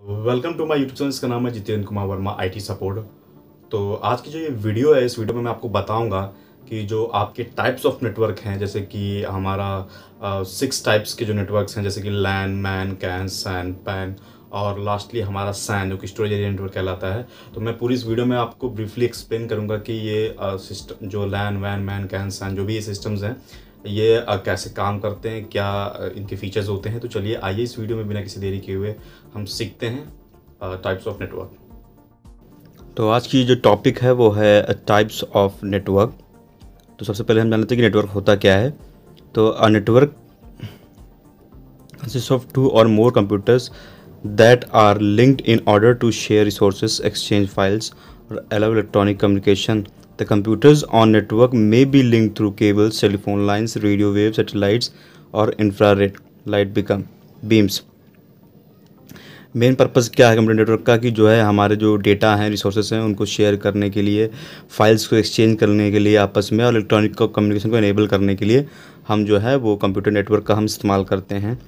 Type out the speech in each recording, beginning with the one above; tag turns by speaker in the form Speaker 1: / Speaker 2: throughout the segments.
Speaker 1: Welcome to my YouTube channel. इसका नाम है जितेंद्र कुमार वर्मा आईटी सपोर्ट। तो आज की जो ये वीडियो है, इस वीडियो में मैं आपको बताऊंगा कि जो आपके टाइप्स ऑफ नेटवर्क हैं, जैसे कि हमारा 6 टाइप्स के जो नेटवर्क्स हैं, जैसे कि लैन, मैन, कैन, सैन, पैन और लास्टली हमारा सैन जो कि स्टोरेज एरिया नेटवर्क कहलाता है। तो मैं पूरी इस वीडियो में आपको ब्रीफली एक्सप्लेन करूँगा कि ये सिस्टम जो लैन, वैन, मैन, कैन, सैन जो भी ये सिस्टम्स हैं ये कैसे काम करते हैं, क्या इनके फीचर्स होते हैं। तो चलिए आइए इस वीडियो में बिना किसी देरी किए हुए हम सीखते हैं टाइप्स ऑफ नेटवर्क। तो आज की जो टॉपिक है वो है टाइप्स ऑफ नेटवर्क। तो सबसे पहले हम जान लेते हैं कि नेटवर्क होता क्या है। तो a network consists of 2 or more computers that are linked in order to share resources, exchange files, or allow electronic communication. The computers on network may be linked through cables, telephone lines, radio waves, satellites, or infrared light beams. Main purpose क्या है computer network का कि जो है हमारे जो data हैं, resources हैं, उनको शेयर करने के लिए, फाइल्स को एक्सचेंज करने के लिए आपस में, और इलेक्ट्रॉनिक कम्युनिकेशन को इनेबल करने के लिए हम जो है वो कंप्यूटर नेटवर्क का हम इस्तेमाल करते हैं।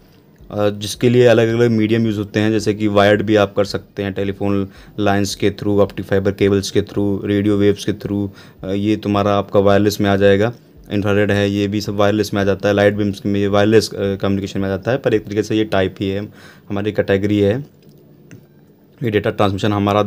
Speaker 1: जिसके लिए अलग अलग मीडियम यूज़ होते हैं, जैसे कि वायर्ड भी आप कर सकते हैं, टेलीफोन लाइंस के थ्रू, ऑप्टिक फाइबर केबल्स के थ्रू, रेडियो वेव्स के थ्रू, ये तुम्हारा आपका वायरलेस में आ जाएगा। इंफ्रारेड है, ये भी सब वायरलेस में आ जाता है। लाइट बीम्स में ये वायरलेस कम्युनिकेशन में आ जाता है, पर एक तरीके से ये टाइप ही है, हमारी कैटेगरी है। ये डेटा ट्रांसमिशन हमारा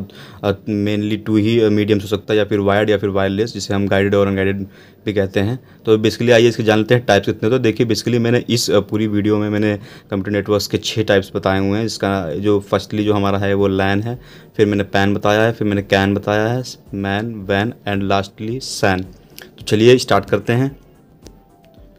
Speaker 1: मेनली 2 ही मीडियम्स हो सकता है, या फिर वायर्ड या फिर वायरलेस, जिसे हम गाइडेड और अनगाइडेड भी कहते हैं। तो बेसिकली आइए इसके जान लेते हैं टाइप्स कितने। तो देखिए बेसिकली मैंने इस पूरी वीडियो में मैंने कंप्यूटर नेटवर्क्स के 6 टाइप्स बताए हुए हैं। जिसका जो फर्स्टली जो हमारा है वो लैन है, फिर मैंने पैन बताया है, फिर मैंने कैन बताया है, man, van and lastly SAN. तो चलिए स्टार्ट करते हैं।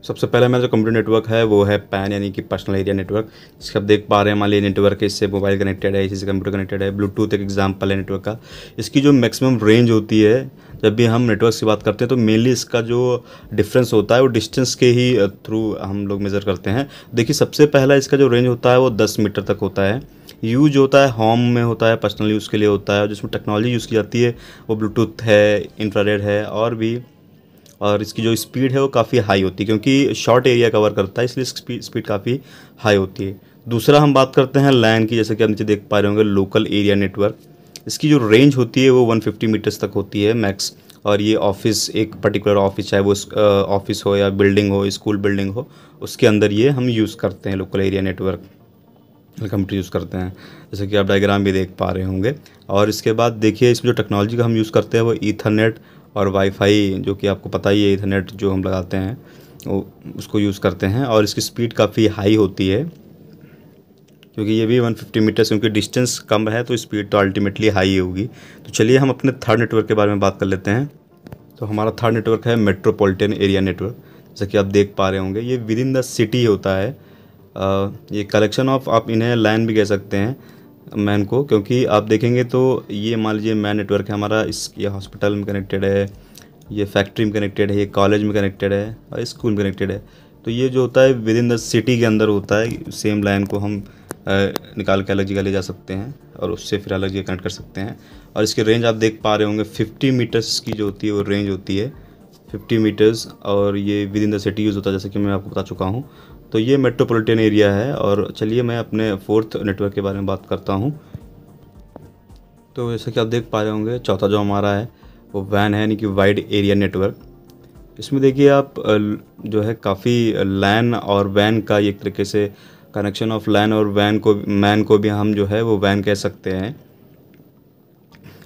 Speaker 1: सबसे पहले मेरा जो कंप्यूटर नेटवर्क है वो है पैन, यानी कि पर्सनल एरिया नेटवर्क। जिसका आप देख पा रहे हैं, मान लीजिए नेटवर्क है, इससे मोबाइल कनेक्टेड है, इसी से कंप्यूटर कनेक्टेड है। ब्लूटूथ एक एग्जांपल है नेटवर्क का। इसकी जो मैक्सिमम रेंज होती है, जब भी हम नेटवर्क की बात करते हैं, तो मेनली इसका जो डिफरेंस होता है वो डिस्टेंस के ही थ्रू हम लोग मेज़र करते हैं। देखिए सबसे पहला इसका जो रेंज होता है वो 10 मीटर तक होता है। यूज होता है होम में होता है, पर्सनल यूज़ के लिए होता है। जिसमें टेक्नोलॉजी यूज़ की जाती है वो ब्लूटूथ है, इंफ्रारेड है और भी। और इसकी जो स्पीड है वो काफ़ी हाई होती है, क्योंकि शॉर्ट एरिया कवर करता है, इसलिए स्पीड काफ़ी हाई होती है। दूसरा हम बात करते हैं लैन की, जैसे कि आप नीचे देख पा रहे होंगे, लोकल एरिया नेटवर्क। इसकी जो रेंज होती है वो 150 मीटर्स तक होती है मैक्स। और ये ऑफिस, एक पर्टिकुलर ऑफिस, चाहे वो ऑफिस हो या बिल्डिंग हो, स्कूल बिल्डिंग हो, उसके अंदर ये हम यूज़ करते हैं local area network, computer use करते हैं, जैसे कि आप डायग्राम भी देख पा रहे होंगे। और इसके बाद देखिए इसमें जो टेक्नोलॉजी का हम यूज़ करते हैं वो ईथरनेट और वाईफाई, जो कि आपको पता ही है, ईथरनेट जो हम लगाते हैं वो उसको यूज़ करते हैं। और इसकी स्पीड काफ़ी हाई होती है, क्योंकि ये भी 150 मीटर्स, क्योंकि डिस्टेंस कम है तो स्पीड तो अल्टीमेटली हाई होगी। तो चलिए हम अपने थर्ड नेटवर्क के बारे में बात कर लेते हैं। तो हमारा थर्ड नेटवर्क है मेट्रोपॉलिटन एरिया नेटवर्क। जैसे कि आप देख पा रहे होंगे, ये विद इन द सिटी होता है। ये कलेक्शन ऑफ, आप इन्हें लाइन भी कह सकते हैं मैन को, क्योंकि आप देखेंगे तो ये मान लीजिए मैन नेटवर्क है हमारा, ये हॉस्पिटल में कनेक्टेड है, ये फैक्ट्री में कनेक्टेड है, ये कॉलेज में कनेक्टेड है और स्कूल में कनेक्टेड है। तो ये जो होता है विद इन द सिटी के अंदर होता है। सेम लाइन को हम निकाल के अलग जगह ले जा सकते हैं और उससे फिर अलग जगह कनेक्ट कर सकते हैं। और इसकी रेंज आप देख पा रहे होंगे 50 मीटर्स की जो होती है वो रेंज होती है, 50 मीटर्स। और ये with in the city use होता है, जैसे कि मैं आपको बता चुका हूँ। तो ये मेट्रोपॉलिटन एरिया है। और चलिए मैं अपने फोर्थ नेटवर्क के बारे में बात करता हूँ। तो जैसे कि आप देख पा रहे होंगे, चौथा जो हमारा है वो वैन है, यानी कि वाइड एरिया नेटवर्क। इसमें देखिए आप जो है काफ़ी लैन और वैन का एक तरीके से कनेक्शन ऑफ लैन और वैन को, मैन को भी हम जो है वो वैन कह सकते हैं।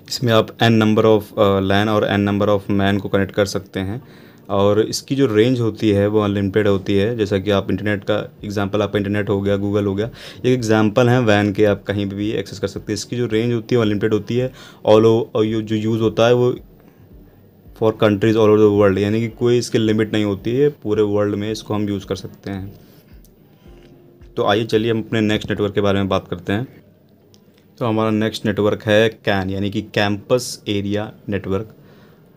Speaker 1: इसमें आप n नंबर ऑफ लैन और n नंबर ऑफ मैन को कनेक्ट कर सकते हैं। और इसकी जो रेंज होती है वो अनलिमिटेड होती है। जैसा कि आप इंटरनेट का एग्जांपल, आपका इंटरनेट हो गया, गूगल हो गया, एक एग्जांपल है वैन के, आप कहीं भी एक्सेस कर सकते हैं। इसकी जो रेंज होती है वो अनलिमिटेड होती है। ऑल ओवर जो यूज़ होता है वो for countries all over the world, यानी कि कोई इसकी लिमिट नहीं होती है, पूरे वर्ल्ड में इसको हम यूज़ कर सकते हैं। तो आइए चलिए हम अपने नेक्स्ट नेटवर्क के बारे में बात करते हैं। तो हमारा नेक्स्ट नेटवर्क है कैन, यानी कि कैंपस एरिया नेटवर्क।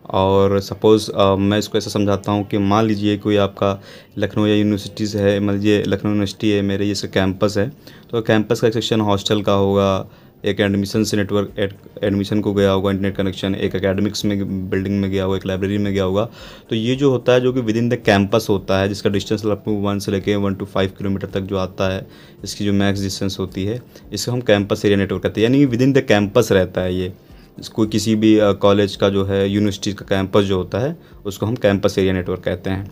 Speaker 1: और सपोज़ मैं इसको ऐसा समझाता हूँ कि मान लीजिए कोई आपका लखनऊ या यूनिवर्सिटीज़ है, मान लीजिए लखनऊ यूनिवर्सिटी है मेरे, जैसे कैंपस है, तो कैंपस का एक सेक्शन हॉस्टल का होगा, एक एडमिशन से नेटवर्क एडमिशन को गया होगा इंटरनेट कनेक्शन, एक एकेडमिक्स में बिल्डिंग में गया होगा, एक लाइब्रेरी में गया होगा। तो ये जो होता है जो कि विद इन द कैंपस होता है, जिसका डिस्टेंस आपको 1 से लेके 1 to 5 किलोमीटर तक जो आता है, इसकी जो मैक्स डिस्टेंस होती है, इसको हम कैंपस एरिया नेटवर्क कहते हैं। यानी विद इन द कैंपस रहता है ये। इसको किसी भी कॉलेज का जो है, यूनिवर्सिटी का कैंपस जो होता है, उसको हम कैंपस एरिया नेटवर्क कहते हैं।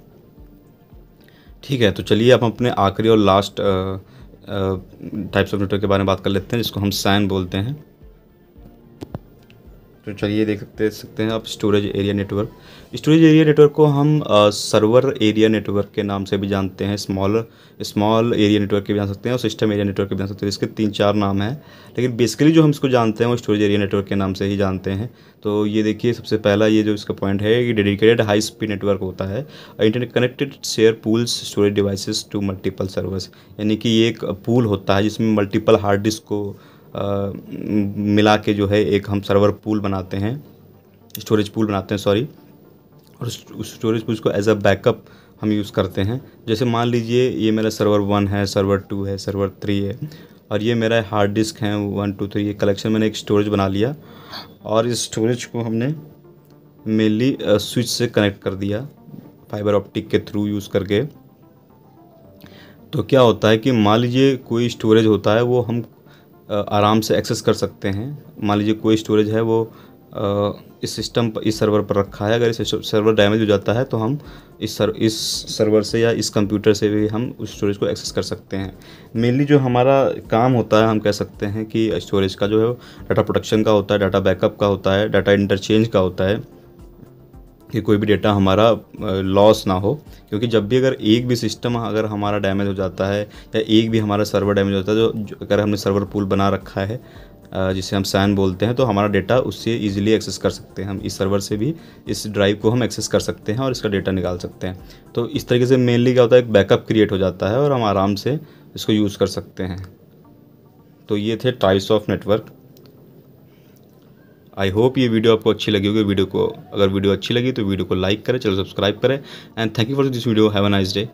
Speaker 1: ठीक है, तो चलिए अब हम अपने आखिरी और लास्ट टाइप्स ऑफ नेटवर्क के बारे में बात कर लेते हैं, जिसको हम SAN बोलते हैं। तो चलिए देख सकते हैं आप storage area network. Storage area network को हम सर्वर एरिया नेटवर्क के नाम से भी जानते हैं, स्मॉल एरिया नेटवर्क के भी जान सकते हैं और सिस्टम एरिया नेटवर्क के भी जान सकते हैं। इसके 3-4 नाम हैं, लेकिन बेसिकली जो हम इसको जानते हैं वो स्टोरेज एरिया नेटवर्क के नाम से ही जानते हैं। तो ये देखिए, सबसे पहला ये जो इसका पॉइंट है कि डेडिकेटेड हाई स्पीड नेटवर्क होता है, internet connected share pools storage devices to multiple servers. यानी कि ये एक पूल होता है जिसमें मल्टीपल हार्ड डिस्क को मिला के जो है एक हम सर्वर पूल बनाते हैं, स्टोरेज पूल बनाते हैं सॉरी, और उस स्टोरेज पूल को एज अ बैकअप हम यूज़ करते हैं। जैसे मान लीजिए ये मेरा सर्वर 1 है, सर्वर 2 है, सर्वर 3 है, और ये मेरा हार्ड डिस्क है 1 2 3, ये कलेक्शन मैंने एक स्टोरेज बना लिया, और इस स्टोरेज को हमने मेनली स्विच से कनेक्ट कर दिया फाइबर ऑप्टिक के थ्रू यूज़ करके। तो क्या होता है कि मान लीजिए कोई स्टोरेज होता है वो हम आराम से एक्सेस कर सकते हैं। मान लीजिए कोई स्टोरेज है वो इस सिस्टम पर, इस सर्वर पर रखा है, अगर इस सर्वर डैमेज हो जाता है तो हम इस सर्वर से या इस कंप्यूटर से भी हम उस स्टोरेज को एक्सेस कर सकते हैं। मेनली जो हमारा काम होता है, हम कह सकते हैं कि स्टोरेज का जो है डाटा प्रोटेक्शन का होता है, डाटा बैकअप का होता है, डाटा इंटरचेंज का होता है, कि कोई भी डेटा हमारा लॉस ना हो। क्योंकि जब भी अगर एक भी सिस्टम अगर हमारा डैमेज हो जाता है या एक भी हमारा सर्वर डैमेज होता है, जो अगर हमने सर्वर पूल बना रखा है जिसे हम SAN बोलते हैं, तो हमारा डेटा उससे इजीली एक्सेस कर सकते हैं। हम इस सर्वर से भी इस ड्राइव को हम एक्सेस कर सकते हैं और इसका डेटा निकाल सकते हैं। तो इस तरीके से मेनली क्या होता है, एक बैकअप क्रिएट हो जाता है और हम आराम से इसको यूज़ कर सकते हैं। तो ये थे types of network. I hope ये वीडियो आपको अच्छी लगी होगी। अगर वीडियो अच्छी लगी तो वीडियो को लाइक करें, चैनल सब्सक्राइब करें, and thank you for this video. Have a nice day.